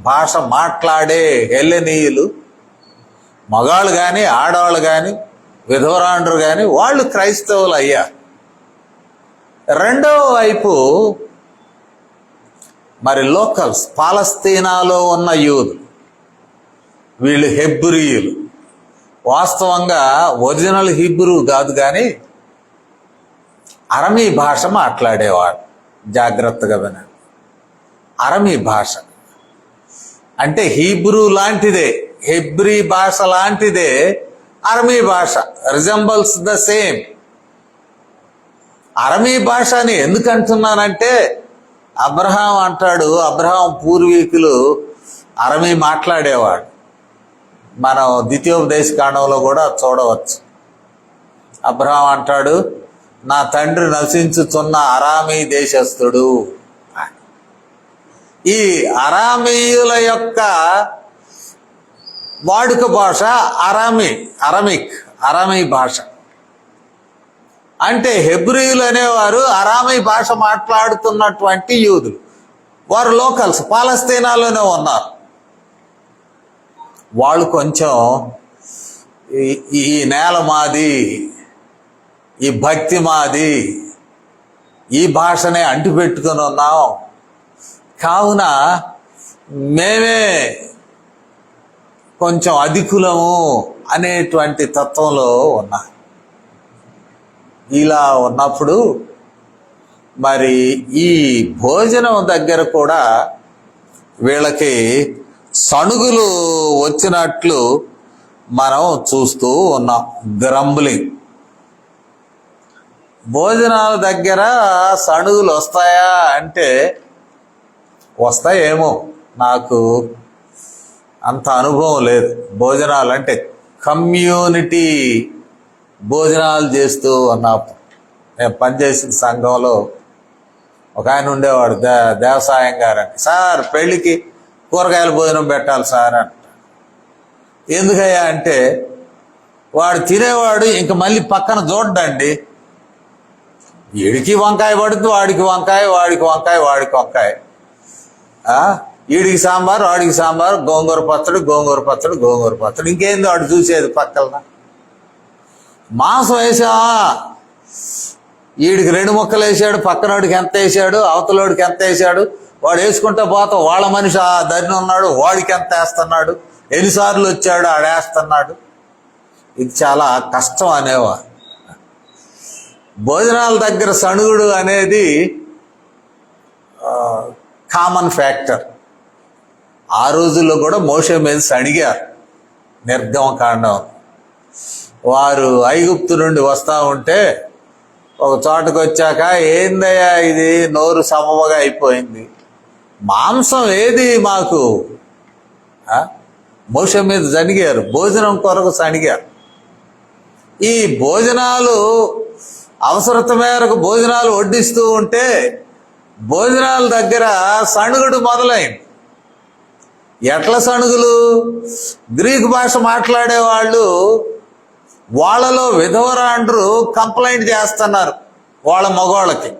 భాష మాట్లాడే హెల్లెనీయులు, మగాళ్ళు కానీ ఆడవాళ్ళు కానీ విధవరాండ్రు కానీ వాళ్ళు క్రైస్తవులు అయ్యారు. రెండవ వైపు మరి లోకల్స్, పాలస్తీనాలో ఉన్న యూదులు, వీళ్ళు హెబ్రీయులు. వాస్తవంగా ఒరిజినల్ హీబ్రూ కాదు కానీ అరమీ భాష మాట్లాడేవాడు. జాగ్రత్తగా వినండి, అరమీ భాష అంటే హీబ్రూ లాంటిదే, హెబ్రీ భాష లాంటిదే అరమీ భాష, రిజంబల్స్ ద సేమ్. అరమీ భాష అని ఎందుకు అంటున్నానంటే అబ్రహాం అంటాడు, అబ్రహాం పూర్వీకులు అరమీ మాట్లాడేవాడు. మనం ద్వితీయోపదేశ కాండంలో కూడా చూడవచ్చు. అబ్రహాం అంటాడు, నా తండ్రి నశించుచున్న అరామీ దేశస్థుడు. ఈ అరామీయుల యొక్క వాడుక భాష అరమీ భాష. అంటే హెబ్రీయులు అనేవారు అరామీ భాష మాట్లాడుతున్నటువంటి యూదులు. వారు లోకల్స్, పాలస్తీనాలోనే ఉన్నారు. వాళ్ళు కొంచెం ఈ నేల మాది, ఈ భక్తి మాది, ఈ భాషనే అంటిపెట్టుకొని ఉన్నాం, కావున మేమే కొంచెం అధికులము అనేటువంటి తత్వంలో ఉన్నారు. ఇలా ఉన్నప్పుడు మరి ఈ భోజనం దగ్గర కూడా వీళ్ళకి సణుగులు వచ్చినట్లు మనం చూస్తూ ఉన్నాం. గ్రంబ్లింగ్. భోజనాల దగ్గర సణుగులు వస్తాయా అంటే వస్తాయేమో, నాకు అంత అనుభవం లేదు. భోజనాలు అంటే కమ్యూనిటీ భోజనాలు చేస్తూ ఉన్నప్పుడు నేను పనిచేసిన సంఘంలో ఒక ఆయన ఉండేవాడు, దేవసాయం గారని. సార్ పెళ్ళికి కూరగాయల భోజనం పెట్టాలి సార్ అంట. ఎందుకయ్యా అంటే వాడు తినేవాడు ఇంక మళ్ళీ పక్కన చూడండి, వీడికి వంకాయ పడుతుంది, వాడికి వంకాయ, వాడికి వంకాయ, వాడికి వంకాయ, వీడికి సాంబార్, వాడికి సాంబార్, గోంగూర పచ్చడి, గోంగూర పచ్చడి, గోంగూర పచ్చడి. ఇంకేంది వాడు చూసేది పక్కన. మాంసం వేసా, వీడికి 2 ముక్కలు వేసాడు, పక్కనోడికి ఎంత వేసాడు, అవతలోడికి ఎంత వేసాడు, వాడు వేసుకుంటా పోతాం. వాళ్ళ మనిషి ఆ ధరిని ఉన్నాడు, వాడికి ఎంత వేస్తున్నాడు, ఎన్నిసార్లు వచ్చాడు ఆడేస్తున్నాడు. ఇది చాలా కష్టం అనేవా. భోజనాల దగ్గర సణుగుడు అనేది కామన్ ఫ్యాక్టర్. ఆ రోజుల్లో కూడా మోషే మీద సణిగారు. నిర్గమకాండం, వారు ఐగుప్తు నుండి వస్తూ ఉంటే ఒక చోటకు వచ్చాక, ఏందయ్యా ఇది, నోరు సమముగా అయిపోయింది, మాంసం ఏది మాకు. మోషే మీద సణిగారు, భోజనం కొరకు సణిగారు. ఈ భోజనాలు అవసరత మేరకు భోజనాలు వడ్డిస్తూ ఉంటే భోజనాల దగ్గర సణుగుడు మొదలైంది. ఎట్ల సణుగులు? గ్రీకు భాష మాట్లాడేవాళ్ళు వాళ్ళలో విధవరాండ్రు కంప్లైంట్ చేస్తున్నారు వాళ్ళ మగవాళ్ళకి.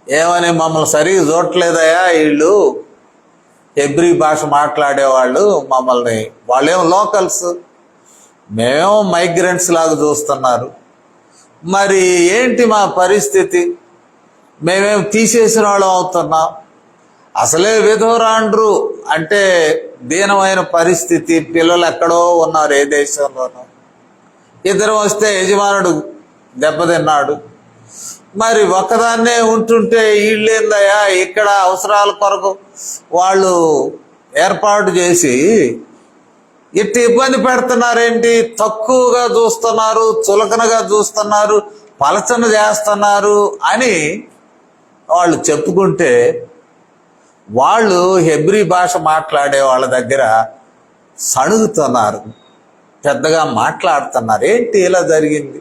ఏమని? మమ్మల్ని సరిగ్గా చూడట్లేదయా వీళ్ళు, హెబ్రీ భాష మాట్లాడేవాళ్ళు మమ్మల్ని, వాళ్ళేమో లోకల్స్, మేమేమో మైగ్రెంట్స్ లాగా చూస్తున్నారు. మరి ఏంటి మా పరిస్థితి? మేమేం తీసేసిన వాళ్ళం అవుతున్నాం. అసలే విధవరాండ్రు అంటే దీనమైన పరిస్థితి, పిల్లలు ఎక్కడో ఉన్నారు ఏ దేశంలోనూ. ఇద్దరు వస్తే యజమానుడు దెబ్బతిన్నాడు. మరి ఒక్కదాన్నే ఉంటుంటే వీళ్ళేందయ్యా ఇక్కడ అవసరాల కొరకు వాళ్ళు ఏర్పాటు చేసి ఇట్టి ఇబ్బంది పెడుతున్నారేంటి? తక్కువగా చూస్తున్నారు, చులకనగా చూస్తున్నారు, పలచన చేస్తున్నారు అని వాళ్ళు చెప్పుకుంటే వాళ్ళు హెబ్రీ భాష మాట్లాడే వాళ్ళ దగ్గర సణుగుతున్నారు, పెద్దగా మాట్లాడుతున్నారు. ఏంటి ఇలా జరిగింది?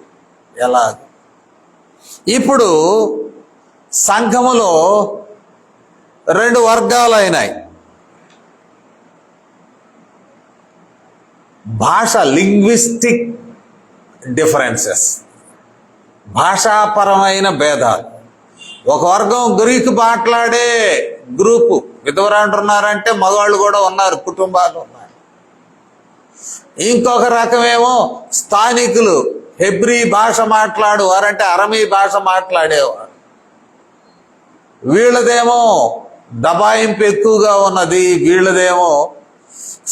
ఎలా? ఇప్పుడు సంఘములో రెండు వర్గాలు అయినాయి. భాష, లింగ్విస్టిక్ డిఫరెన్సెస్, భాషాపరమైన భేదాలు. ఒక వర్గం గ్రీకు మాట్లాడే గ్రూపు, విధవరాండ్రు ఉన్నారంటే మగవాళ్ళు కూడా ఉన్నారు, కుటుంబాలు ఉన్నారు. ఇంకొక రకమేమో స్థానికులు, హెబ్రీ భాష మాట్లాడేవారంటే అరమీ భాష మాట్లాడేవారు. వీళ్ళదేమో దబాయింపు ఎక్కువగా ఉన్నది, వీళ్ళదేమో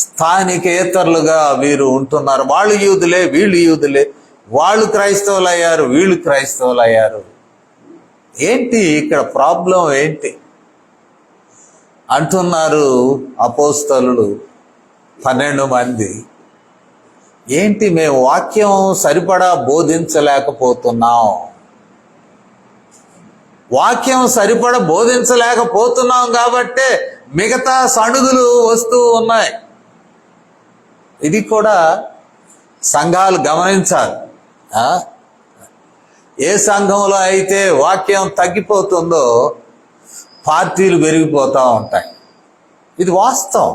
స్థానికేతరులుగా వీరు ఉంటున్నారు. వాళ్ళు యూదులే, వీళ్ళు యూదులే, వాళ్ళు క్రైస్తవులు అయ్యారు, వీళ్ళు క్రైస్తవులు అయ్యారు. ఏంటి ఇక్కడ ప్రాబ్లం ఏంటి అంటున్నారు అపోస్తలులు 12 మంది. ఏంటి? మేము వాక్యం సరిపడా బోధించలేకపోతున్నాం. వాక్యం సరిపడా బోధించలేకపోతున్నాం కాబట్టే మిగతా సణుగులు వస్తూ ఉన్నాయి. ఇది కూడా సంఘాలు గమనించాలి. ఏ సంఘంలో అయితే వాక్యం తగ్గిపోతుందో పార్టీలు పెరిగిపోతూ ఉంటాయి. ఇది వాస్తవం.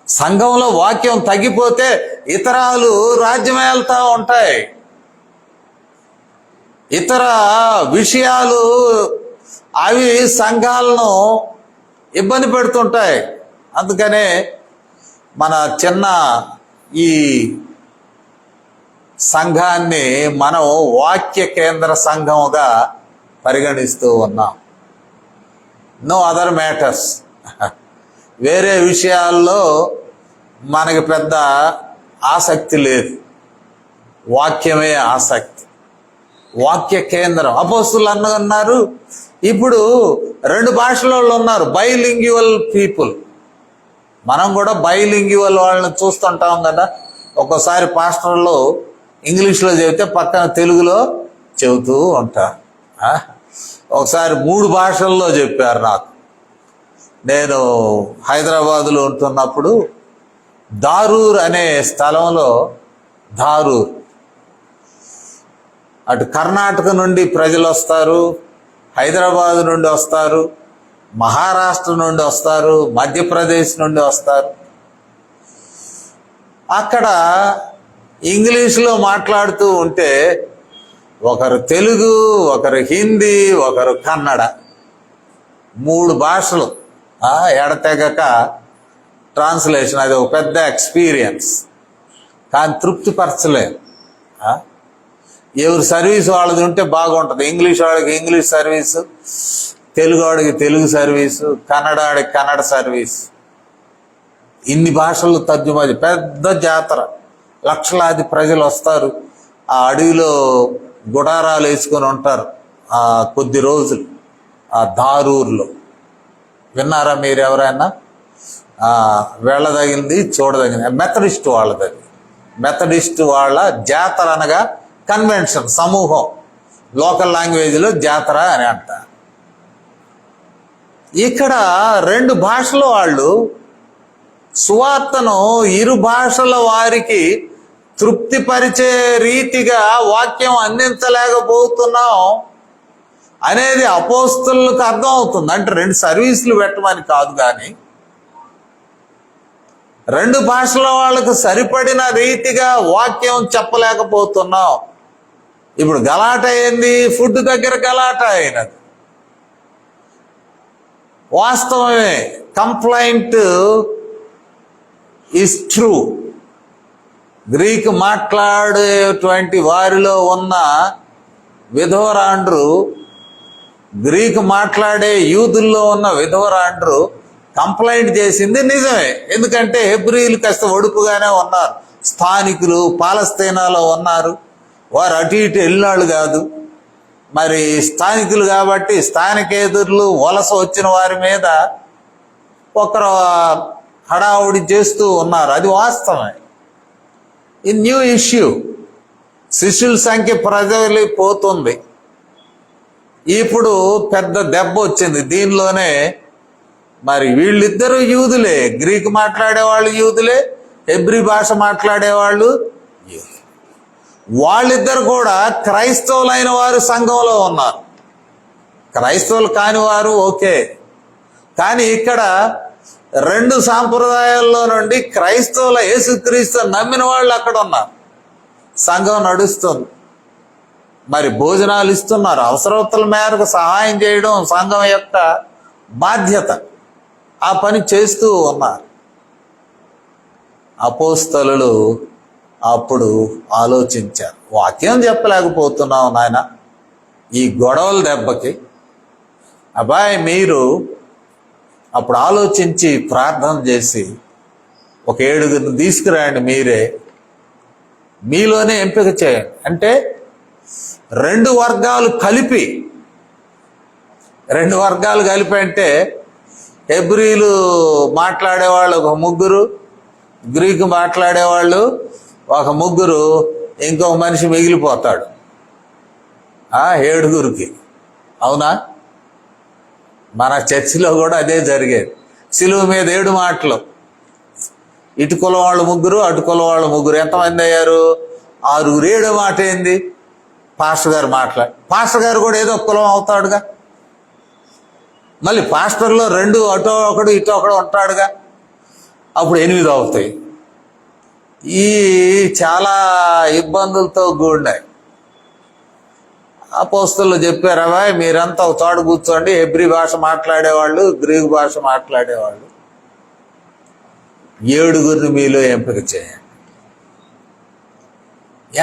సంఘంలో వాక్యం తగ్గిపోతే ఇతరాలు రాజ్యం వెళ్తూ ఉంటాయి, ఇతర విషయాలు అవి సంఘాలను ఇబ్బంది పెడుతుంటాయి. అందుకనే మన చిన్న ఈ సంఘాన్ని మనం వాక్య కేంద్ర సంఘముగా పరిగణిస్తూ ఉన్నాం. No other matters. వేరే విషయాల్లో మనకి పెద్ద ఆసక్తి లేదు, వాక్యమే ఆసక్తి, వాక్య కేంద్రం. అపోస్తులు అన్నారు ఇప్పుడు 2 భాషల వాళ్ళు ఉన్నారు, బైలింగ్యువల్ పీపుల్. మనం కూడా బైలింగ్యువల్ వాళ్ళని చూస్తుంటాం కదా. ఒక్కోసారి పాస్టర్లు ఇంగ్లీష్లో చెబితే పక్కన తెలుగులో చెబుతూ ఉంటారు. ఒకసారి 3 భాషల్లో చెప్పారు నాకు. నేను హైదరాబాదులో ఉంటున్నప్పుడు దారూర్ అనే స్థలంలో, దారూర్ అటు కర్ణాటక నుండి ప్రజలు వస్తారు, హైదరాబాద్ నుండి వస్తారు, మహారాష్ట్ర నుండి వస్తారు, మధ్యప్రదేశ్ నుండి వస్తారు. అక్కడ ఇంగ్లీష్లో మాట్లాడుతూ ఉంటే ఒకరు తెలుగు, ఒకరు హిందీ, ఒకరు కన్నడ, 3 భాషలు ఎడతెగక ట్రాన్స్లేషన్. అది ఒక పెద్ద ఎక్స్పీరియన్స్. కానీ తృప్తిపరచలేదు. ఎవరి సర్వీస్ వాళ్ళది ఉంటే బాగుంటుంది. ఇంగ్లీష్ వాడికి ఇంగ్లీష్ సర్వీసు, తెలుగు వాడికి తెలుగు సర్వీసు, కన్నడ వాడికి కన్నడ సర్వీస్. ఇన్ని భాషలు తర్జుమా. పెద్ద జాతర, లక్షలాది ప్రజలు వస్తారు. ఆ అడవిలో గుడారాలు వేసుకొని ఉంటారు కొద్ది రోజులు ఆ దారూర్లో. విన్నారా మీరు ఎవరైనా? వెళ్ళదగింది, చూడదగింది. మెథడిస్ట్ వాళ్ళది. మెథడిస్ట్ వాళ్ళ జాతర అనగా కన్వెన్షన్, సమూహం. లోకల్ లాంగ్వేజ్లో జాతర అని అంటారు. ఇక్కడ 2 భాషల వాళ్ళు సువార్తను 2 భాషల వారికి తృప్తిపరిచే రీతిగా వాక్యం అందించలేకపోతున్నాం అనేది అపోస్తలులకు అర్థం అవుతుంది. అంటే 2 సర్వీసులు పెట్టమని కాదు, కానీ 2 భాషల వాళ్ళకు సరిపడిన రీతిగా వాక్యం చెప్పలేకపోతున్నాం. ఇప్పుడు గలాట అయింది, ఫుడ్ దగ్గర గలాట అయినది. వాస్తవమే, కంప్లైంట్ ఈజ్ ట్రూ. గ్రీక్ మాట్లాడేటువంటి వారిలో ఉన్న విధవరాండ్రు, గ్రీకు మాట్లాడే యూదుల్లో ఉన్న విధవరాండ్రు కంప్లైంట్ చేసింది నిజమే. ఎందుకంటే హెబ్రీలు కాస్త ఒడుపుగానే ఉన్నారు, స్థానికులు పాలస్తీనాలో ఉన్నారు, వారు అటు ఇటు వెళ్ళినాళ్ళు కాదు. మరి స్థానికులు కాబట్టి స్థానికేతరులు వలస వచ్చిన వారి మీద ఒకరు హడావుడి చేస్తూ ఉన్నారు, అది వాస్తవమే. ఈ న్యూ ఇష్యూ, శిష్యుల సంఖ్య ప్రజలిపోతుంది. ఇప్పుడు పెద్ద దెబ్బ వచ్చింది దీనిలోనే. మరి వీళ్ళిద్దరూ యూదులే, గ్రీక్ మాట్లాడేవాళ్ళు యూదులే, హెబ్రీ భాష మాట్లాడేవాళ్ళు యూదులే. వాళ్ళిద్దరు కూడా క్రైస్తవులైన వారు సంఘంలో ఉన్నారు. క్రైస్తవులు కాని వారు ఓకే, కానీ ఇక్కడ 2 సాంప్రదాయాల్లో నుండి క్రైస్తవుల యేసుక్రీస్తు నమ్మిన వాళ్ళు అక్కడ ఉన్నారు. సంఘం నడుస్తుంది, మరి భోజనాలు ఇస్తున్నారు, అవసరతల మేరకు సహాయం చేయడం సంఘం యొక్క బాధ్యత. ఆ పని చేస్తూ ఉన్నారు. అపోస్తలులు అప్పుడు ఆలోచించారు, వాక్యం చెప్పలేకపోతున్నాం నాయన ఈ గొడవల దెబ్బకి. అబ్బాయి మీరు అప్పుడు ఆలోచించి ప్రార్థన చేసి ఒక 7 తీసుకురండి, మీలోనే ఎంపిక చేయండి. అంటే 2 వర్గాలు కలిపి అంటే హెబ్రీలు మాట్లాడేవాళ్ళు ఒక 3, గ్రీకు మాట్లాడేవాళ్ళు ఒక 3, ఇంకొక మనిషి మిగిలిపోతాడు 7గురికి. అవునా? మన చర్చిలో కూడా అదే జరిగేది. సిలువ మీద 7 మాటలు, ఇటు కులం వాళ్ళు 3, అటు కులం వాళ్ళు 3, ఎంతమంది అయ్యారు? 6. 7 మాట ఏంది? పాస్టర్ గారు పాస్టర్ గారు కూడా ఏదో కులం అవుతాడుగా. మళ్ళీ పాస్టర్లో 2 అటో ఒకడు ఇటో ఒకడు ఉంటాడుగా, అప్పుడు 8 అవుతాయి. ఈ చాలా ఇబ్బందులతో కూడినాయి. అపోస్తలులు చెప్పారా, మీరంతా ఒక చోట కూర్చోండి, హెబ్రీ భాష మాట్లాడేవాళ్ళు, గ్రీకు భాష మాట్లాడేవాళ్ళు 7 మీలో ఎంపిక చేయండి.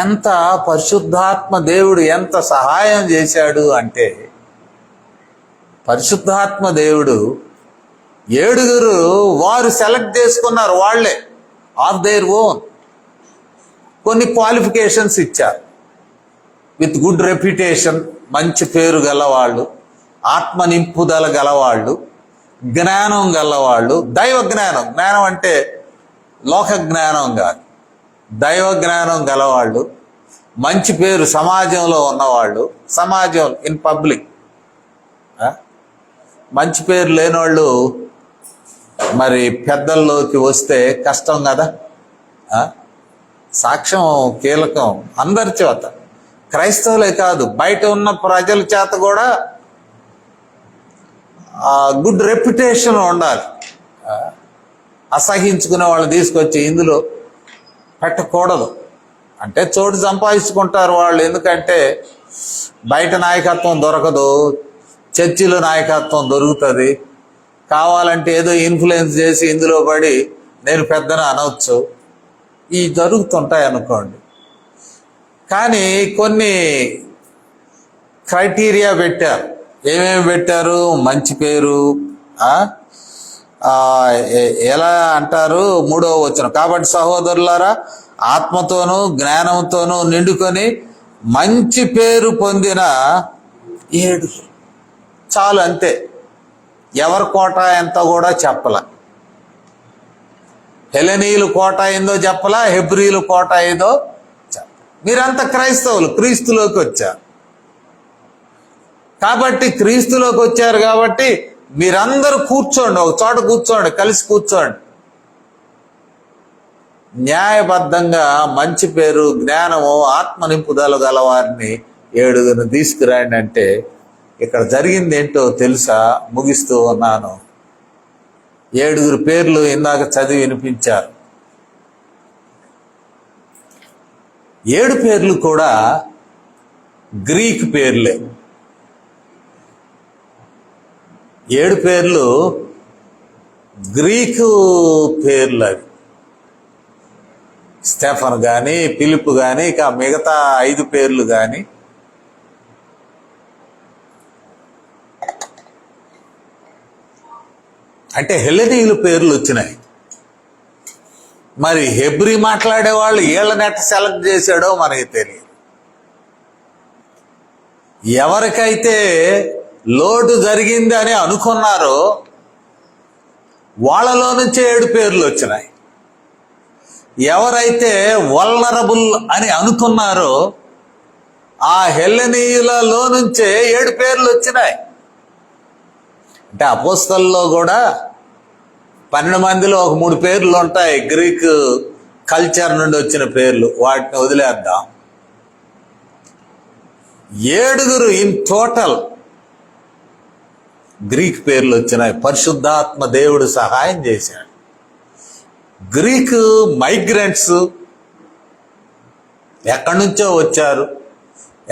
ఎంత పరిశుద్ధాత్మ దేవుడు ఎంత సహాయం చేశాడు అంటే, పరిశుద్ధాత్మ దేవుడు 7 వారు సెలెక్ట్ చేసుకున్నారు, వాళ్ళే ఆఫ్ దేర్ ఓన్. కొన్ని క్వాలిఫికేషన్స్ ఇచ్చారు. విత్ గుడ్ రెప్యుటేషన్, మంచి పేరు గలవాళ్ళు, ఆత్మ నింపుదల గలవాళ్ళు, జ్ఞానం గలవాళ్ళు, దైవ జ్ఞానం. జ్ఞానం అంటే లోక జ్ఞానం కాదు, దైవ జ్ఞానం గలవాళ్ళు, మంచి పేరు సమాజంలో ఉన్నవాళ్ళు, సమాజం ఇన్ పబ్లిక్. మంచి పేరు లేనివాళ్ళు మరి పెద్దల్లోకి వస్తే కష్టం కదా. సాక్ష్యం కీలకం అందరి చేత, క్రైస్తవులే కాదు బయట ఉన్న ప్రజల చేత కూడా గుడ్ రెప్యుటేషన్ ఉండాలి. అసహించుకునే వాళ్ళని తీసుకొచ్చి ఇందులో పెట్టకూడదు. అంటే చోటు సంపాదించుకుంటారు వాళ్ళు, ఎందుకంటే బయట నాయకత్వం దొరకదు, చర్చిలో నాయకత్వం దొరుకుతుంది. కావాలంటే ఏదో ఇన్ఫ్లుయెన్స్ చేసి ఇందులో పడి నేను పెద్దన అనవచ్చు, ఇవి జరుగుతుంటాయి అనుకోండి. కానీ కొన్ని క్రైటీరియా పెట్టారు. ఏమేమి పెట్టారు? మంచి పేరు, ఎలా అంటారు 3వ వచనం, కాబట్టి సహోదరులారా ఆత్మతోనూ జ్ఞానంతోనూ నిండుకొని మంచి పేరు పొందిన 7 చాలు, అంతే. ఎవరి కోట ఎంతో కూడా చెప్పల, హెలెనీయులు కోట ఏందో చెప్పలా, హెబ్రీలు కోట ఏదో చెప్ప. మీరంతా క్రైస్తవులు, క్రీస్తులోకి వచ్చారు కాబట్టి, క్రీస్తులోకి వచ్చారు కాబట్టి మీరందరూ కూర్చోండి, ఒక చోట కూర్చోండి, కలిసి కూర్చోండి. న్యాయబద్ధంగా మంచి పేరు, జ్ఞానము, ఆత్మ నింపుదల గల వారిని 7 తీసుకురండి అంటే ఇక్కడ జరిగింది ఏంటో తెలుసా? ముగిస్తూ ఉన్నాను. 7 పేర్లు ఇందాక చదివి వినిపించారు. 7 పేర్లు కూడా గ్రీక్ పేర్లే. 7 పేర్లు గ్రీకు పేర్లు అవి. స్టెఫన్ కానీ, ఫిలిప్ కానీ, ఇక మిగతా 5 పేర్లు కానీ అంటే హెల్లెనీయుల పేర్లు వచ్చినాయి. మరి హెబ్రీ మాట్లాడే వాళ్ళు వీళ్ళని ఎట్ట సెలెక్ట్ చేశాడో మనకి తెలియదు. ఎవరికైతే లోటు జరిగింది అని అనుకున్నారో వాళ్ళలో నుంచే 7 పేర్లు వచ్చినాయి. ఎవరైతే వల్నరబుల్ అని అనుకున్నారో ఆ హెల్లెనీయులలో నుంచే 7 పేర్లు వచ్చినాయి. అంటే అపోస్తలులో కూడా 12 మందిలో ఒక 3 పేర్లు ఉంటాయి గ్రీక్ కల్చర్ నుండి వచ్చిన పేర్లు, వాటిని వదిలేద్దాం. 7 ఇన్ టోటల్ గ్రీక్ పేర్లు వచ్చినాయి. పరిశుద్ధాత్మ దేవుడు సహాయం చేశాడు. గ్రీక్ మైగ్రెంట్స్ ఎక్కడి నుంచో వచ్చారు,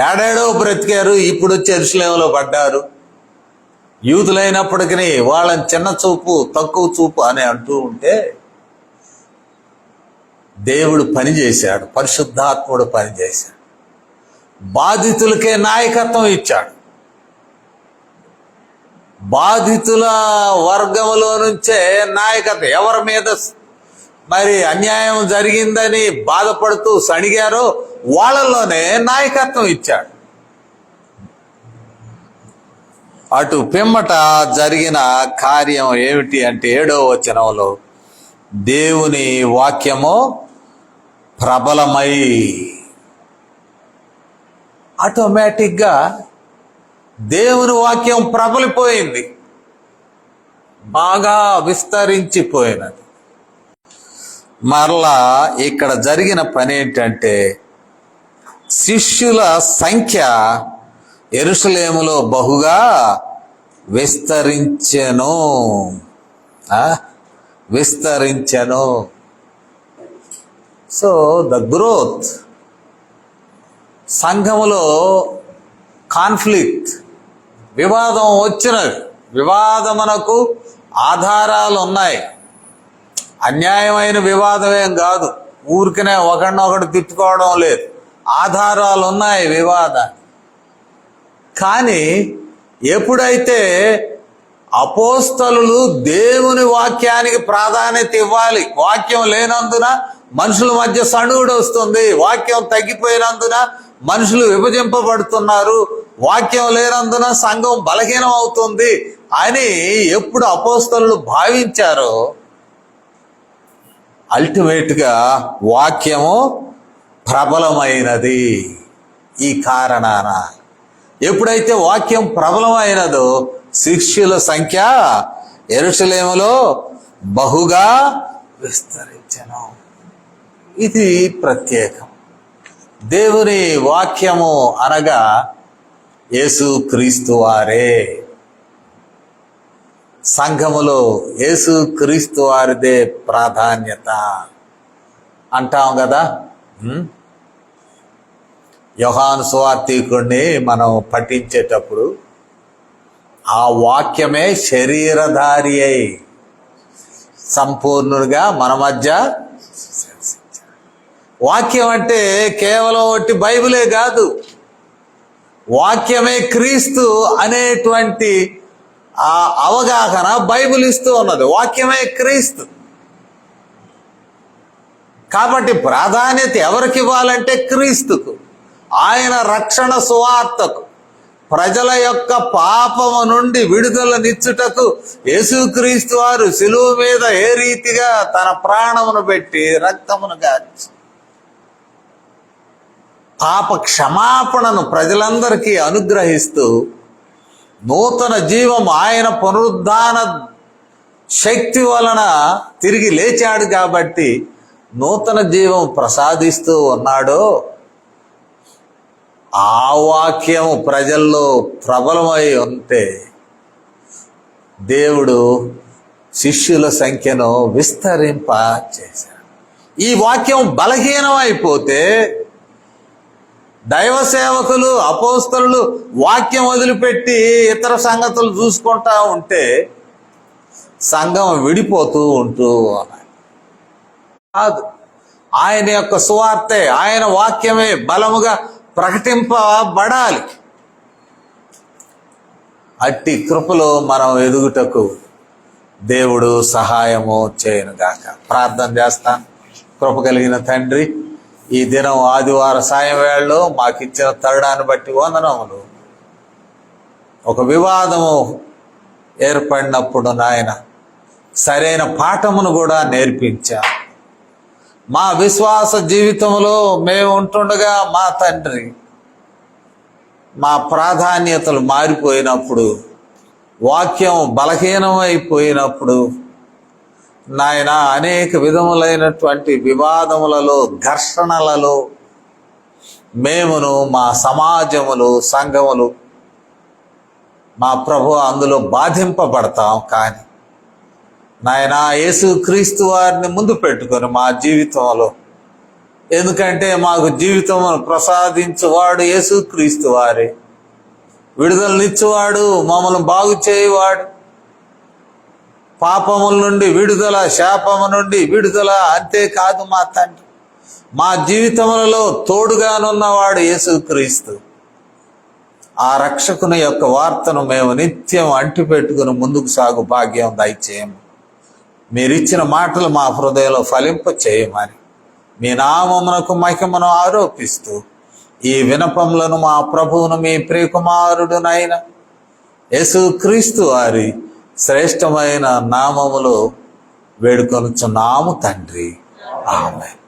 ఏడేడో బ్రతికారు, ఇప్పుడు వచ్చి యెరూషలేములో పడ్డారు. యూదులైనప్పటికీ వాళ్ళని చిన్న చూపు, తక్కువ చూపు అని అంటూ ఉంటే దేవుడు పనిచేశాడు, పరిశుద్ధాత్ముడు పనిచేశాడు. బాధితులకే నాయకత్వం ఇచ్చాడు. బాధితుల వర్గంలో నుంచే నాయకత్వం. ఎవరి మీద మరి అన్యాయం జరిగిందని బాధపడుతూ సణిగారో వాళ్ళలోనే నాయకత్వం ఇచ్చాడు. అటు పిమ్మట జరిగిన కార్యం ఏమిటి అంటే 7వ వచనంలో దేవుని వాక్యము ప్రబలమై, ఆటోమేటిక్గా దేవుని వాక్యం ప్రబలిపోయింది, బాగా విస్తరించిపోయినది. మరలా ఇక్కడ జరిగిన పని ఏంటంటే శిష్యుల సంఖ్య యెరూషలేములో బహుగా విస్తరించెను. సో ద గ్రోత్, సంఘములో కాన్ఫ్లిక్ట్, వివాదం వచ్చినది. వివాదమునకు ఆధారాలు ఉన్నాయి. అన్యాయమైన వివాదమేం కాదు, ఊరికనే ఒకడినొకడు తిట్టుకోవడం లేదు, ఆధారాలు ఉన్నాయి వివాదానికి. కానీ ఎప్పుడైతే అపోస్తలులు దేవుని వాక్యానికి ప్రాధాన్యత ఇవ్వాలి, వాక్యం లేనందున మనుషుల మధ్య సణుగుడు వస్తుంది, వాక్యం తగ్గిపోయినందున మనుషులు విభజింపబడుతున్నారు, వాక్యం లేనందున సంఘం బలహీనం అవుతుంది అని ఎప్పుడు అపోస్తలులు భావించారో అల్టిమేట్గా వాక్యము ప్రబలమైనది. ఈ కారణాన ఎప్పుడైతే వాక్యం ప్రబలమైనదో శిష్యుల సంఖ్య యెరూషలేములో బహుగా విస్తరించెను. ఇది ప్రత్యేకం. దేవుని వాక్యము అనగా యేసు క్రీస్తు వారే. సంఘములో యేసు క్రీస్తు వారిదే ప్రాధాన్యత అంటాం కదా. యోహాను సువార్తికుడిని మనం పఠించేటప్పుడు ఆ వాక్యమే శరీరధారి అయి సంపూర్ణుడిగా మన మధ్య. వాక్యం అంటే కేవలం ఒకటి బైబిలే కాదు, వాక్యమే క్రీస్తు అనేటువంటి ఆ అవగాహన బైబిల్ ఇస్తూ ఉన్నది. వాక్యమే క్రీస్తు. కాబట్టి ప్రాధాన్యత ఎవరికి ఇవ్వాలంటే క్రీస్తుకు, ఆయన రక్షణ సువార్తకు, ప్రజల యొక్క పాపము నుండి విడుదలనిచ్చుటకు యేసుక్రీస్తు వారు శిలువ మీద ఏ రీతిగా తన ప్రాణమును పెట్టి రక్తమును గార్చి పాప క్షమాపణను ప్రజలందరికీ అనుగ్రహిస్తూ నూతన జీవం ఆయన పునరుద్ధాన శక్తి వలన తిరిగి లేచాడు. కాబట్టి నూతన జీవం ప్రసాదిస్తూ ఉన్నాడో ఆ వాక్యం ప్రజల్లో ప్రబలమై ఉంటే దేవుడు శిష్యుల సంఖ్యను విస్తరింప చేశాడు. ఈ వాక్యం బలహీనమైపోతే దైవ సేవకులు అపోస్తలులు వాక్యం వదిలిపెట్టి ఇతర సంగతులు చూసుకుంటా ఉంటే సంఘం విడిపోతూ ఉంటూ కాదు. ఆయన యొక్క సువార్తే, ఆయన వాక్యమే బలముగా ప్రకటింపబడాలి. అట్టి కృపలో మనం ఎదుగుటకు దేవుడు సహాయము చేయనుగాక. ప్రార్థన చేస్తాను. కృప కలిగిన తండ్రి, ఈ దినం ఆదివార సాయం వేళలో మాకు ఇచ్చిన తరుణాన్ని బట్టి వందనములు. ఒక వివాదము ఏర్పడినప్పుడు నాయన సరైన పాఠమును కూడా నేర్పించా. మా విశ్వాస జీవితంలో మేము ఉంటుండగా మా తండ్రి, మా ప్రాధాన్యతలు మారిపోయినప్పుడు, వాక్యం బలహీనమైపోయినప్పుడు నాయన అనేక విధములైనటువంటి వివాదములలో, ఘర్షణలలో మేమును, మా సమాజములు, సంఘములు, మా ప్రభు అందులో బాధింపబడతాం. కానీ నాయన యేసు క్రీస్తు వారిని ముందు పెట్టుకొని మా జీవితంలో, ఎందుకంటే మాకు జీవితమును ప్రసాదించువాడు యేసు క్రీస్తు వారే, విడుదలనిచ్చువాడు, మమ్మల్ని బాగు చేయువాడు, పాపముల నుండి విడుదల, శాపము నుండి విడుదల. అంతేకాదు మా తండ్రి, మా జీవితములలో తోడుగానున్నవాడు యేసు క్రీస్తు. ఆ రక్షకుని యొక్క వార్తను మేము నిత్యం అంటిపెట్టుకుని ముందుకు సాగు భాగ్యం దయచేయము. మీరిచ్చిన మాటలు మా హృదయంలో ఫలింప చేయమని మీ నామమునకు మహిమను ఆరోపిస్తూ ఈ వినపములను మా ప్రభువును మీ ప్రియకుమారుడునైన యేసు క్రీస్తు వారి శ్రేష్టమైన నామములో వేడుకొనుచున్నాము తండ్రి. ఆమేన్.